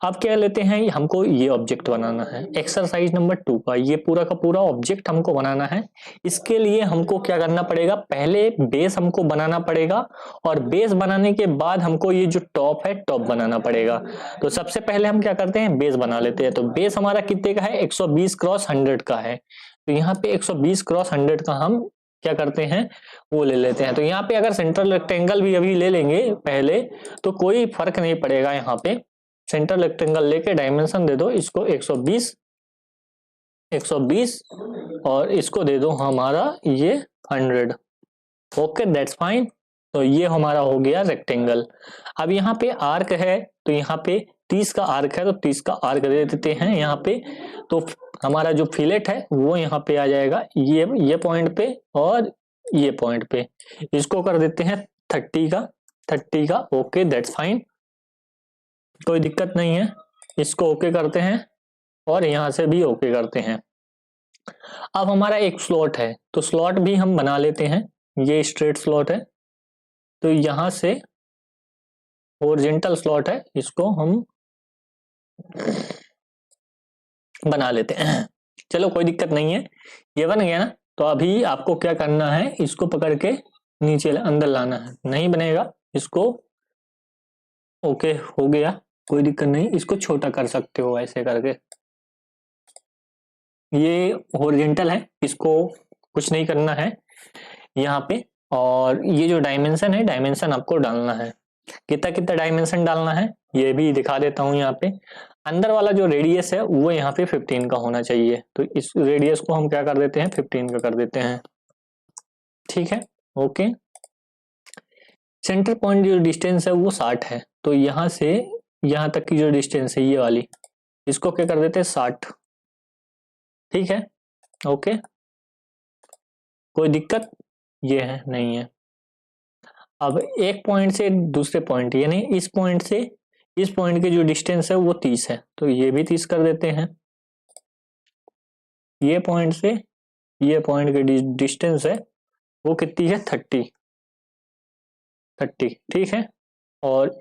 अब क्या लेते हैं, हमको ये ऑब्जेक्ट बनाना है एक्सरसाइज नंबर 2 का, ये पूरा का पूरा ऑब्जेक्ट हमको बनाना है। इसके लिए हमको क्या करना पड़ेगा, पहले बेस हमको बनाना पड़ेगा और बेस बनाने के बाद हमको ये जो टॉप है टॉप बनाना पड़ेगा। तो सबसे पहले हम क्या करते हैं, बेस बना लेते हैं। तो बेस हमारा कितने का है, 120 क्रॉस 100 का है। तो यहाँ पे 120 क्रॉस 100 का हम क्या करते हैं, वो ले लेते हैं। तो यहाँ पे अगर सेंट्रल रेक्टेंगल भी अभी ले लेंगे पहले तो कोई फर्क नहीं पड़ेगा। यहाँ पे सेंट्रल रेक्टेंगल लेके डायमेंशन दे दो इसको 120 और इसको दे दो हमारा ये 100। Okay that's fine. तो ये हमारा हो गया रेक्टेंगल। अब यहाँ पे आर्क है, तो यहाँ पे 30 का आर्क है, तो 30 का आर्क दे देते हैं यहाँ पे। तो हमारा जो फिलेट है वो यहाँ पे आ जाएगा, ये पॉइंट पे और ये पॉइंट पे। इसको कर देते हैं 30 का। ओके दैट्स फाइन, कोई दिक्कत नहीं है। इसको ओके करते हैं और यहां से भी ओके करते हैं। अब हमारा एक स्लॉट है, तो स्लॉट भी हम बना लेते हैं। ये स्ट्रेट स्लॉट है, तो यहां से हॉरिजॉन्टल स्लॉट है, इसको हम बना लेते हैं। चलो कोई दिक्कत नहीं है, ये बन गया ना। तो अभी आपको क्या करना है, इसको पकड़ के नीचे अंदर लाना है। नहीं बनेगा, इसको ओके हो गया, कोई दिक्कत नहीं। इसको छोटा कर सकते हो ऐसे करके। ये हॉरिजॉन्टल है, इसको कुछ नहीं करना है यहाँ पे। और ये जो डायमेंशन है, डायमेंशन आपको डालना है। कितना कितना डायमेंशन डालना है ये भी दिखा देता हूँ। यहाँ पे अंदर वाला जो रेडियस है वो यहाँ पे 15 का होना चाहिए। तो इस रेडियस को हम क्या कर देते हैं, 15 का कर देते हैं। ठीक है, ओके। सेंटर पॉइंट जो डिस्टेंस है वो 60 है। तो यहाँ से यहाँ तक की जो डिस्टेंस है ये वाली, इसको क्या कर देते हैं 60। ठीक है, ओके, कोई दिक्कत ये है नहीं है। अब एक पॉइंट से दूसरे पॉइंट, यानी इस पॉइंट से इस पॉइंट की जो डिस्टेंस है वो 30 है। तो ये भी 30 कर देते हैं। ये पॉइंट से ये पॉइंट की डिस्टेंस है वो कितनी है, 30। ठीक है। और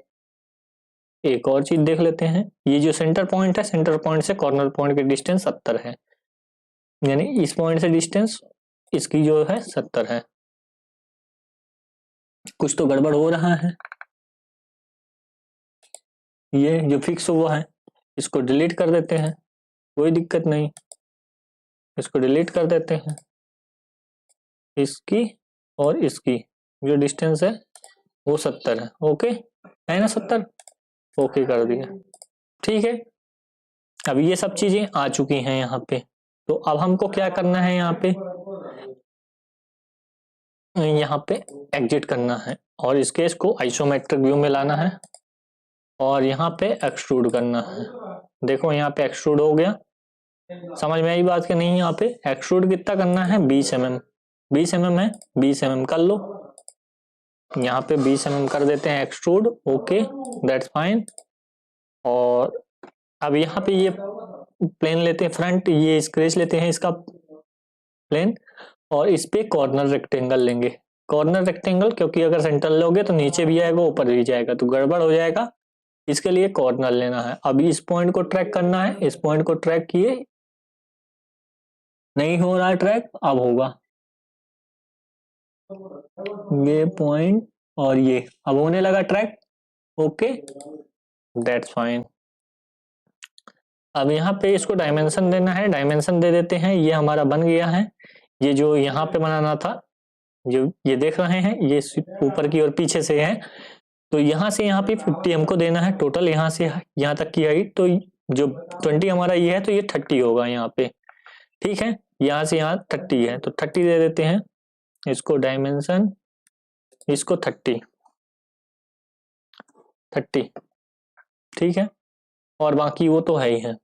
एक और चीज देख लेते हैं, ये जो सेंटर पॉइंट है, सेंटर पॉइंट से कॉर्नर पॉइंट की डिस्टेंस 70 है। यानी इस पॉइंट से डिस्टेंस इसकी जो है 70 है। कुछ तो गड़बड़ हो रहा है। ये जो फिक्स हुआ है इसको डिलीट कर देते हैं, कोई दिक्कत नहीं। इसको डिलीट कर देते हैं। इसकी और इसकी जो डिस्टेंस है वो 70 है। ओके है ना, 70। ओके कर दिया, ठीक है। अब ये सब चीजें आ चुकी हैं यहाँ पे। तो अब हमको क्या करना है, यहाँ पे एग्जिट करना है और इस केस को आइसोमेट्रिक व्यू में लाना है और यहाँ पे एक्सट्रूड करना है। देखो यहाँ पे एक्सट्रूड हो गया। समझ में आई बात कि नहीं? यहाँ पे एक्सट्रूड कितना करना है, 20 mm। 20 mm है, 20 mm कर लो। यहाँ पे 20 mm कर देते हैं एक्सट्रूड। Okay that's fine. और अब यहाँ पे ये प्लेन लेते हैं फ्रंट, ये स्क्रेच लेते हैं इसका प्लेन और इस पे कॉर्नर रेक्टेंगल लेंगे। कॉर्नर रेक्टेंगल क्योंकि अगर सेंटर लोगे तो नीचे भी आएगा ऊपर भी जाएगा तो गड़बड़ हो जाएगा, इसके लिए कॉर्नर लेना है। अब इस पॉइंट को ट्रैक करना है, इस पॉइंट को ट्रैक किए, नहीं हो रहा है ट्रैक, अब होगा। ये पॉइंट और ये अब होने लगा ट्रैक। Okay that's fine. अब यहाँ पे इसको डायमेंशन देना है, डायमेंशन दे देते हैं। ये हमारा बन गया है। ये जो यहाँ पे बनाना था, जो ये देख रहे हैं, ये ऊपर की और पीछे से है। तो यहाँ से यहाँ पे 50 हमको देना है टोटल, यहाँ से यहाँ तक की हाइट। तो जो 20 हमारा ये है तो ये 30 होगा यहाँ पे। ठीक है, यहाँ से यहाँ 30 है तो 30 दे देते हैं। इसको डायमेंशन, इसको 30। ठीक है, और बाकी वो तो है ही है,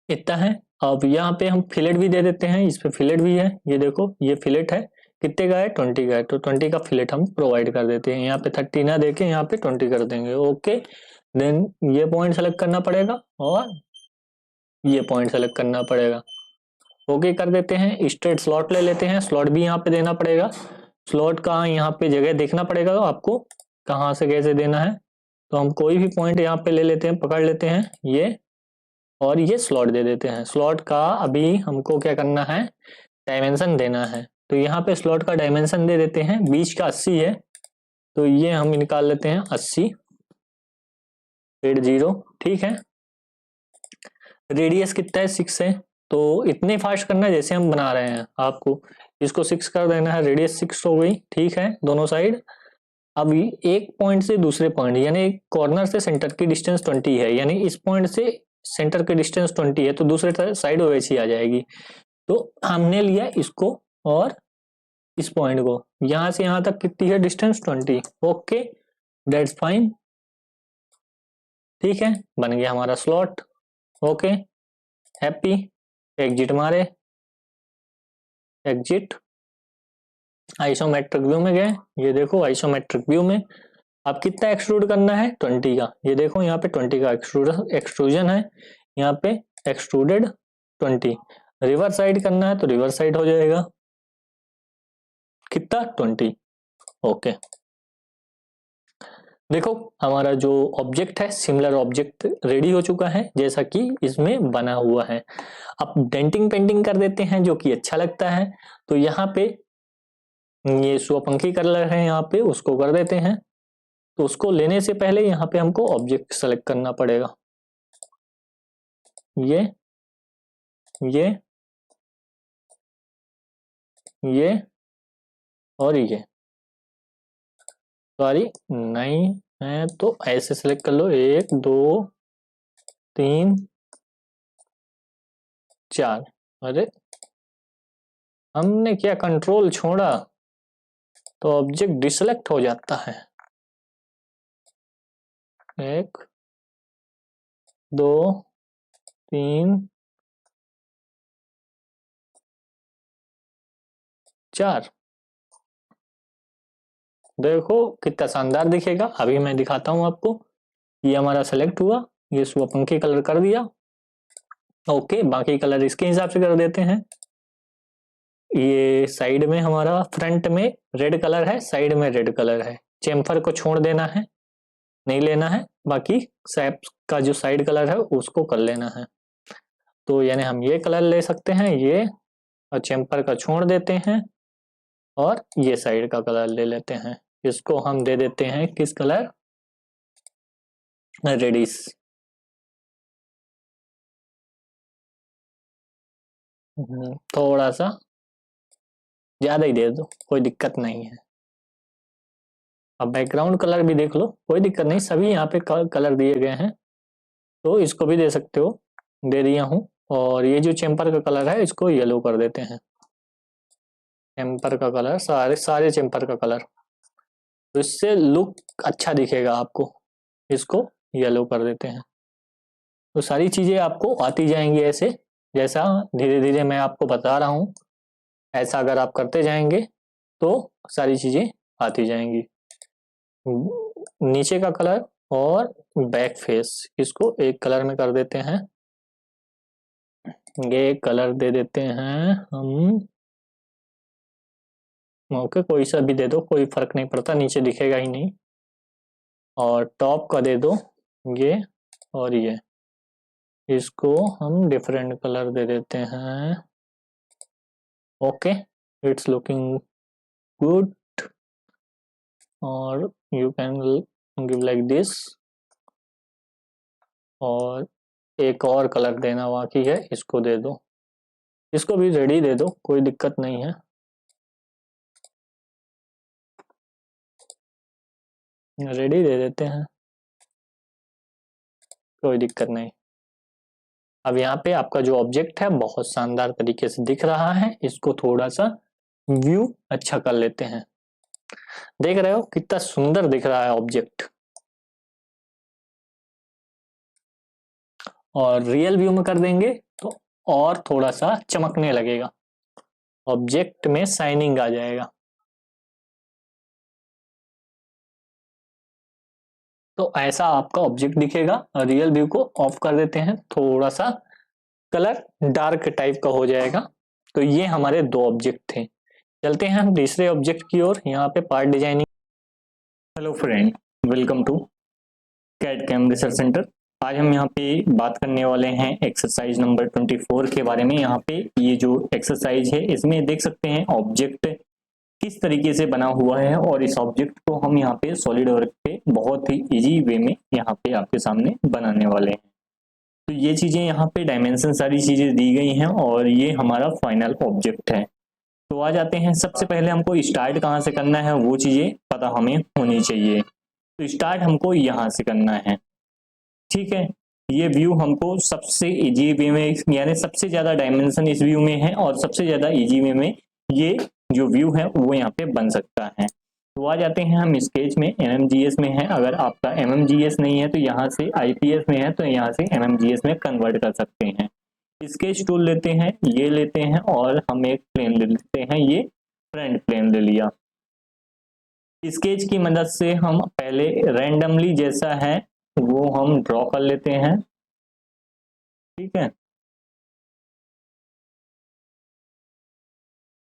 इतना है। अब यहाँ पे हम फिलेट भी दे देते हैं, इस पे फिलेट भी है। ये देखो ये फिलेट है, कितने का है, 20 का है। तो 20 का फिलेट हम प्रोवाइड कर देते हैं। यहाँ पे 30 ना देके यहाँ पे 20 कर देंगे। ओके देन ये पॉइंट सेलेक्ट करना पड़ेगा और ये पॉइंट सेलेक्ट करना पड़ेगा। ओके कर देते हैं। स्ट्रेट स्लॉट ले लेते हैं, स्लॉट भी यहाँ पे देना पड़ेगा। स्लॉट का यहाँ पे जगह देखना पड़ेगा आपको, कहाँ से कैसे देना है। तो हम कोई भी पॉइंट यहाँ पे ले लेते हैं, पकड़ लेते हैं ये, और ये स्लॉट दे देते हैं। स्लॉट का अभी हमको क्या करना है, डायमेंशन देना है। तो यहाँ पे स्लॉट का डायमेंशन दे देते हैं, बीच का 80 है, तो ये हम निकाल लेते हैं 80.0, ठीक है। रेडियस कितना है, 6 है, तो इतने फास्ट करना है जैसे हम बना रहे हैं। आपको इसको 6 कर देना है, रेडियस 6 हो गई, ठीक है, दोनों साइड। अब एक पॉइंट से दूसरे पॉइंट, यानी कॉर्नर से सेंटर की डिस्टेंस 20 है, यानी इस पॉइंट से सेंटर की डिस्टेंस 20 है, तो दूसरे साइड वैसी आ जाएगी। तो हमने लिया इसको और इस पॉइंट को, यहां से यहां तक कितनी है डिस्टेंस, 20। ओके, दैट्स फाइन, ठीक है, बन गया हमारा स्लॉट। ओके, हैप्पी, एग्जिट मारे, एग्जिट, आइसोमेट्रिक व्यू में गए। ये देखो आइसोमेट्रिक व्यू में अब कितना एक्सट्रूड करना है, 20 का। ये देखो यहाँ पे 20 का एक्सट्रूजन है, यहाँ पे एक्सट्रूडेड 20। रिवर्स साइड करना है तो रिवर्स साइड हो जाएगा, कितना, 20। ओके, देखो हमारा जो ऑब्जेक्ट है, सिमिलर ऑब्जेक्ट रेडी हो चुका है जैसा कि इसमें बना हुआ है। अब डेंटिंग पेंटिंग कर देते हैं जो कि अच्छा लगता है। तो यहाँ पे ये स्वपंखी कलर है, यहाँ पे उसको कर देते हैं। तो उसको लेने से पहले यहाँ पे हमको ऑब्जेक्ट सेलेक्ट करना पड़ेगा, ये ये और ये, सॉरी नहीं है तो ऐसे सेलेक्ट कर लो, 1 2 3 4। अरे हमने क्या कंट्रोल छोड़ा, तो ऑब्जेक्ट डिसेलेक्ट हो जाता है। 1 2 3 4, देखो कितना शानदार दिखेगा। अभी मैं दिखाता हूं आपको, ये हमारा सेलेक्ट हुआ, ये स्वपंखी कलर कर दिया। ओके, बाकी कलर इसके हिसाब से कर देते हैं। ये साइड में हमारा, फ्रंट में रेड कलर है, साइड में रेड कलर है। चेम्फर को छोड़ देना है, नहीं लेना है, बाकी सैप का जो साइड कलर है उसको कर लेना है। तो यानी हम ये कलर ले सकते हैं, ये, और चेम्पर का छोड़ देते हैं, और ये साइड का कलर ले लेते हैं। इसको हम दे देते हैं किस कलर, रेडिश। थोड़ा सा ज्यादा ही दे दो, कोई दिक्कत नहीं है। अब बैकग्राउंड कलर भी देख लो, कोई दिक्कत नहीं, सभी यहाँ पे कलर दिए गए हैं, तो इसको भी दे सकते हो, दे दिया हूँ। और ये जो चेम्पर का कलर है इसको येलो कर देते हैं, चेम्पर का कलर, सारे सारे चेम्पर का कलर, तो इससे लुक अच्छा दिखेगा आपको। इसको येलो कर देते हैं। तो सारी चीजें आपको आती जाएंगी ऐसे, जैसा धीरे धीरे मैं आपको बता रहा हूँ, ऐसा अगर आप करते जाएंगे तो सारी चीजें आती जाएंगी। नीचे का कलर और बैक फेस, इसको एक कलर में कर देते हैं। ये कलर दे देते हैं हम, ओके, कोई सा भी दे दो, कोई फर्क नहीं पड़ता, नीचे दिखेगा ही नहीं। और टॉप का दे दो ये, और ये, इसको हम डिफरेंट कलर दे देते हैं। Okay, it's looking good. और you can give like this. और एक और कलर देना बाकी है, इसको दे दो, इसको भी रेडी दे दो, कोई दिक्कत नहीं है। रेडी दे देते हैं, कोई दिक्कत नहीं। अब यहाँ पे आपका जो ऑब्जेक्ट है बहुत शानदार तरीके से दिख रहा है, इसको थोड़ा सा व्यू अच्छा कर लेते हैं। देख रहे हो कितना सुंदर दिख रहा है ऑब्जेक्ट। और रियल व्यू में कर देंगे तो और थोड़ा सा चमकने लगेगा, ऑब्जेक्ट में शाइनिंग आ जाएगा। तो ऐसा आपका ऑब्जेक्ट दिखेगा। रियल व्यू को ऑफ कर देते हैं, थोड़ा सा कलर डार्क टाइप का हो जाएगा। तो ये हमारे दो ऑब्जेक्ट थे। चलते हैं हम तीसरे ऑब्जेक्ट की ओर, यहाँ पे part designing. Hello friend, welcome to CAD CAM research centre. आज हम यहाँ पे बात करने वाले हैं एक्सरसाइज नंबर 24 के बारे में। यहाँ पे ये जो एक्सरसाइज है इसमें देख सकते हैं ऑब्जेक्ट किस तरीके से बना हुआ है और इस ऑब्जेक्ट को हम यहाँ पे सॉलिड वर्क पे बहुत ही इजी वे में यहाँ पे आपके सामने बनाने वाले हैं। तो ये चीजें यहाँ पे डायमेंशन सारी चीजें दी गई हैं और ये हमारा फाइनल ऑब्जेक्ट है। तो आ जाते हैं, सबसे पहले हमको स्टार्ट कहाँ से करना है वो चीजें पता हमें होनी चाहिए। तो स्टार्ट हमको यहाँ से करना है, ठीक है। ये व्यू हमको सबसे इजी वे में, यानी सबसे ज्यादा डायमेंशन इस व्यू में है और सबसे ज्यादा इजी वे में ये जो व्यू है वो यहाँ पे बन सकता है। तो आ जाते हैं हम स्केच में, एमएमजीएस में है। अगर आपका एमएमजीएस नहीं है तो यहाँ से आईपीएस में है, तो यहाँ से एमएमजीएस में कन्वर्ट कर सकते हैं। स्केच टूल लेते हैं, ये लेते हैं और हम एक प्लेन ले लेते हैं, ये फ्रंट प्लेन ले लिया। स्केच की मदद से हम पहले रैंडमली जैसा है वो हम ड्रॉ कर लेते हैं, ठीक है।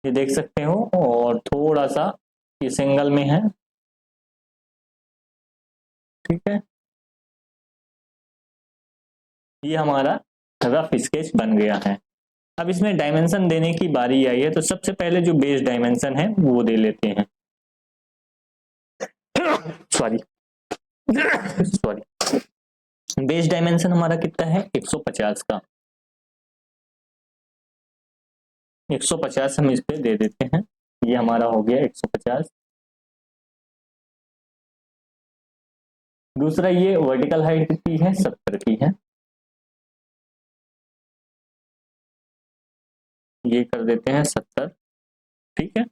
ये देख सकते हो और थोड़ा सा इस एंगल में है, ठीक है। ये हमारा रफ स्केच बन गया है। अब इसमें डायमेंशन देने की बारी आई है, तो सबसे पहले जो बेस डायमेंशन है वो दे लेते हैं। सॉरी सॉरी, बेस डायमेंशन हमारा कितना है 150 का। 150 हम इस पे दे देते हैं, ये हमारा हो गया 150। दूसरा ये वर्टिकल हाइट कितनी है 70 की है, ये कर देते हैं 70, ठीक है।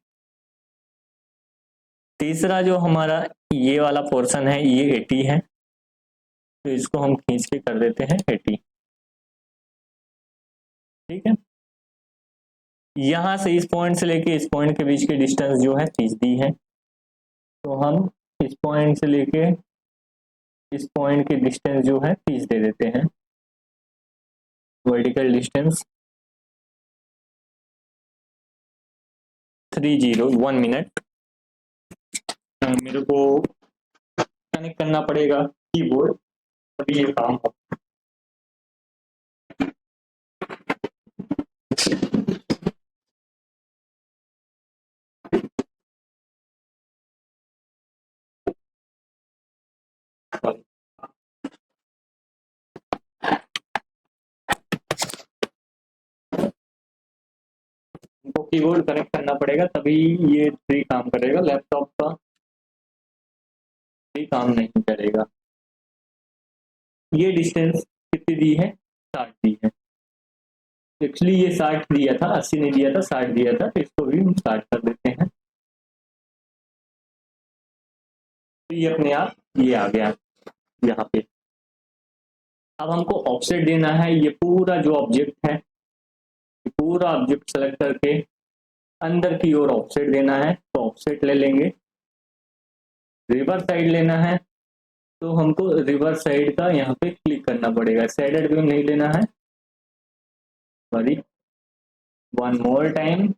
तीसरा जो हमारा ये वाला पोर्शन है ये 80 है, तो इसको हम खींच के कर देते हैं 80, ठीक है। यहां से इस पॉइंट से लेके इस पॉइंट के बीच की डिस्टेंस जो है 30 दी है, तो हम इस पॉइंट से लेके इस पॉइंट की डिस्टेंस जो है 30 दे देते हैं, वर्टिकल डिस्टेंस 1 मिनट। मेरे को कनेक्ट करना पड़ेगा कीबोर्ड, तभी ये काम हो। तो कीबोर्ड कनेक्ट करना पड़ेगा तभी ये फ्री काम करेगा, लैपटॉप का फ्री काम नहीं करेगा। ये डिस्टेंस कितनी दी है 60 दी है, एक्चुअली ये 60 दिया था, 80 नहीं दिया था, 60 दिया था, तो इसको भी हम 60 कर देते हैं। तो ये अपने आप ये आ गया यहाँ पे। अब हमको ऑफसेट देना है, ये पूरा जो ऑब्जेक्ट है, पूरा ऑब्जेक्ट सेलेक्ट करके अंदर की ओर ऑफसेट देना है, तो ऑफसेट ले लेंगे। रिवर साइड लेना है, तो हमको रिवर साइड का यहाँ पे क्लिक करना पड़ेगा, शेडेड व्यू नहीं लेना है, sorry, one more time,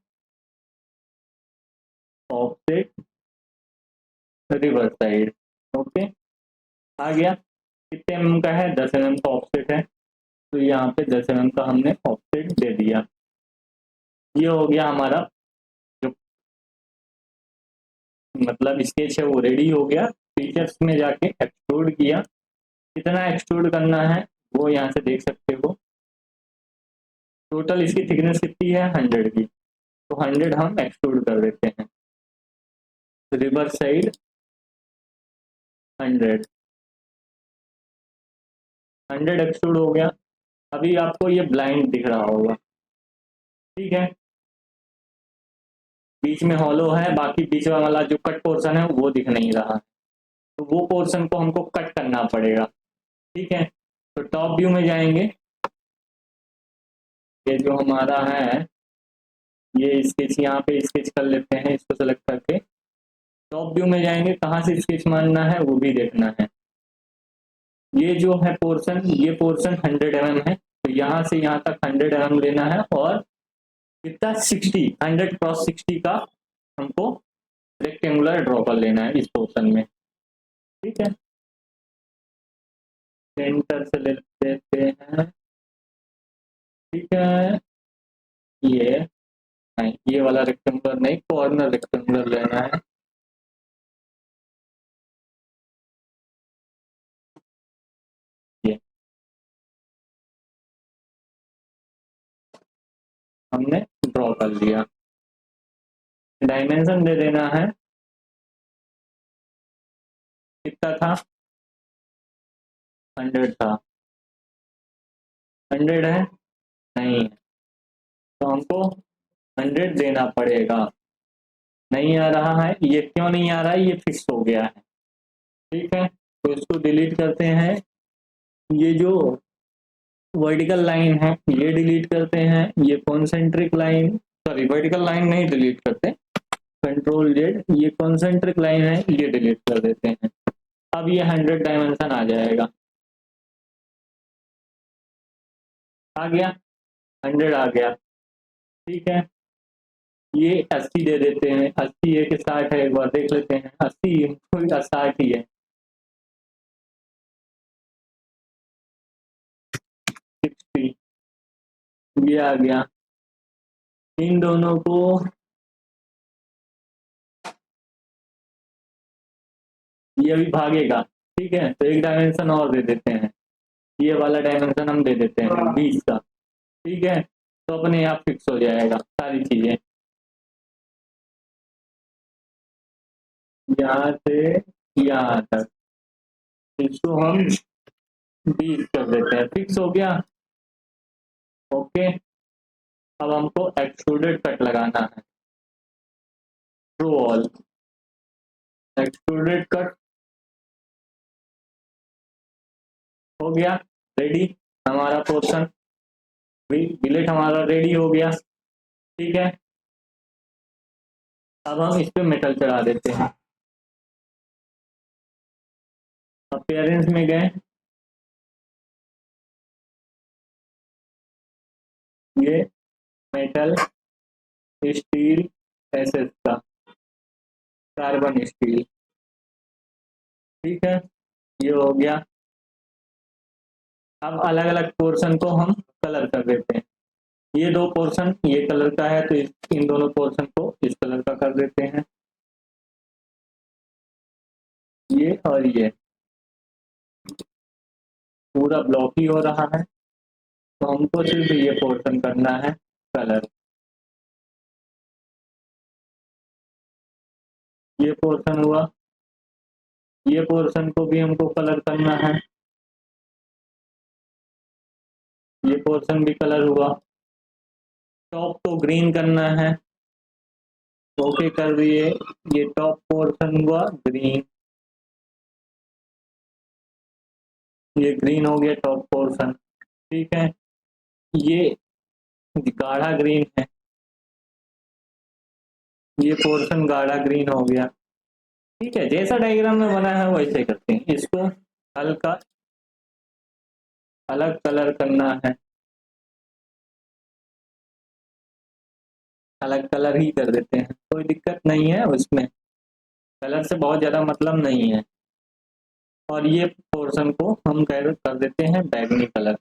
offset river side, okay. आ गया, कितने mm का है 10 mm का ऑफसेट है, तो यहाँ पे 10 mm का हमने ऑफसेट दे दिया। ये हो गया हमारा जो मतलब स्केच है वो रेडी हो गया। फीचर्स में जाके एक्सट्रूड किया, कितना एक्सट्रूड करना है वो यहाँ से देख सकते हो। टोटल इसकी थिकनेस कितनी है 100 की, तो 100 हम एक्सट्रूड कर देते हैं। रिवर साइड 100 एक्सट्रूड हो गया। अभी आपको ये ब्लाइंड दिख रहा होगा, ठीक है, बीच में हॉलो है, बाकी बीच वाला जो कट पोर्शन है वो दिख नहीं रहा, तो वो पोर्शन को हमको कट करना पड़ेगा, ठीक है। तो टॉप व्यू में जाएंगे, ये जो हमारा है ये स्केच यहाँ पे स्केच कर लेते हैं, इसको सेलेक्ट करके टॉप व्यू में जाएंगे, कहाँ से स्केच मारना है वो भी देखना है। ये जो है पोर्शन, ये पोर्शन 100 mm है, तो यहाँ से यहाँ तक 100 mm लेना है और कितना 60, 100 क्रॉस 60 का हमको रेक्टेंगुलर ड्रॉ कर लेना है इस पोर्शन में, ठीक है। सेंटर से ले लेते हैं, ठीक है। ये नहीं, ये वाला रेक्टेंगुलर नहीं, कॉर्नर रेक्टेंगुलर लेना है। ये हमने ड्रॉ कर लिया। डायमेंशन दे देना है, कितना था, 100 था, 100 है, नहीं है, तो हमको 100 देना पड़ेगा। नहीं आ रहा है, ये क्यों नहीं आ रहा है, ये फिक्स हो गया है, ठीक है। तो इसको डिलीट करते हैं। ये जो वर्टिकल लाइन है ये डिलीट करते हैं, ये concentric line, sorry vertical line नहीं डिलीट करते, कंट्रोल जेड, ये कॉन्सेंट्रिक लाइन है ये डिलीट कर देते हैं। अब ये 100 डायमेंशन आ जाएगा, आ गया, 100 आ गया, ठीक है। ये 80 दे देते हैं, 80 है कि 60 है, एक बार देख लेते हैं, 80 कोई 60 ही है, 60 ये आ गया। इन दोनों को ये अभी भागेगा, ठीक है, तो एक डायमेंशन और दे देते हैं, ये वाला डायमेंशन हम दे देते हैं 20 का, ठीक है। तो अपने आप फिक्स हो जाएगा सारी चीजें, यहाँ से यहाँ तक, इसको हम 20 कर देते हैं, फिक्स हो गया, ओके। अब हमको एक्सट्रूडेड कट लगाना है, ट्रू ऑल, एक्सट्रूडेड कट हो गया, रेडी, हमारा पोर्शन बिलेट हमारा रेडी हो गया, ठीक है। अब हम इस पे मेटल चढ़ा देते हैं, अपीयरेंस में गए, ये मेटल स्टील एसएस का, कार्बन स्टील, ठीक है, ये हो गया। अब अलग अलग पोर्शन को हम कलर कर देते हैं, ये दो पोर्शन ये कलर का है तो इन दोनों पोर्शन को इस कलर का कर देते हैं, ये और ये पूरा ब्लॉक ही हो रहा है, तो हमको सिर्फ ये पोर्शन करना है कलर, ये पोर्शन हुआ, ये पोर्शन को भी हमको कलर करना है, ये पोर्शन भी कलर हुआ, टॉप को ग्रीन करना है, ओके कर दिए, ये टॉप पोर्शन हुआ ग्रीन, ये ग्रीन हो गया टॉप पोर्शन, ठीक है। ये गाढ़ा ग्रीन है, ये पोर्शन गाढ़ा ग्रीन हो गया, ठीक है। जैसा डायग्राम में बना है वैसे करते हैं, इसको हल्का अलग कलर करना है, अलग कलर ही कर देते हैं, कोई दिक्कत नहीं है उसमें, कलर से बहुत ज्यादा मतलब नहीं है। और ये पोर्शन को हम कर देते हैं बैगनी कलर,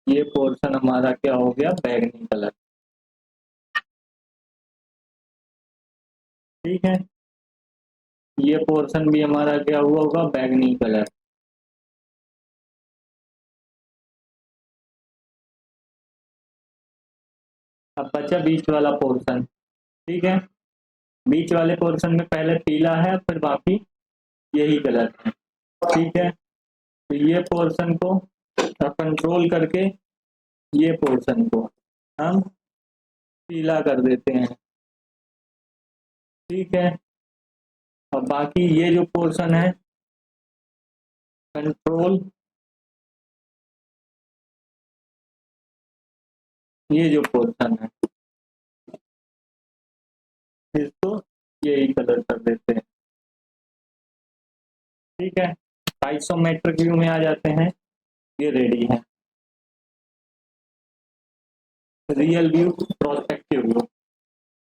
ये पोर्शन हमारा क्या हो गया, बैगनी कलर, ठीक है। ये पोर्शन भी हमारा क्या हुआ होगा, बैगनी कलर, अब बचा बीच वाला पोर्शन, ठीक है। बीच वाले पोर्शन में पहले पीला है फिर बाकी यही कलर है, ठीक है। तो ये पोर्शन को कंट्रोल करके ये पोर्शन को हम पीला कर देते हैं, ठीक है। और बाकी ये जो पोर्शन है कंट्रोल, ये जो पोर्शन है इसको यही कलर कर देते हैं, ठीक है। आइसोमेट्रिक व्यू में आ जाते हैं, ये रेडी है, रियल व्यू, प्रोस्पेक्टिव व्यू,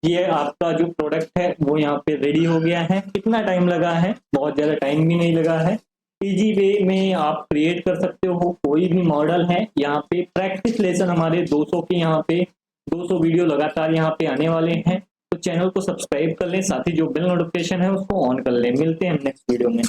ये आपका जो प्रोडक्ट है वो यहाँ पे रेडी हो गया है। कितना टाइम लगा है, बहुत ज्यादा टाइम भी नहीं लगा है, इजी वे में आप क्रिएट कर सकते हो कोई भी मॉडल है। यहाँ पे प्रैक्टिस लेसन हमारे 200 के यहाँ पे 200 वीडियो लगातार यहाँ पे आने वाले हैं, तो चैनल को सब्सक्राइब कर लें, साथ ही जो बेल नोटिफिकेशन है उसको ऑन कर लें। मिलते हैं नेक्स्ट वीडियो में।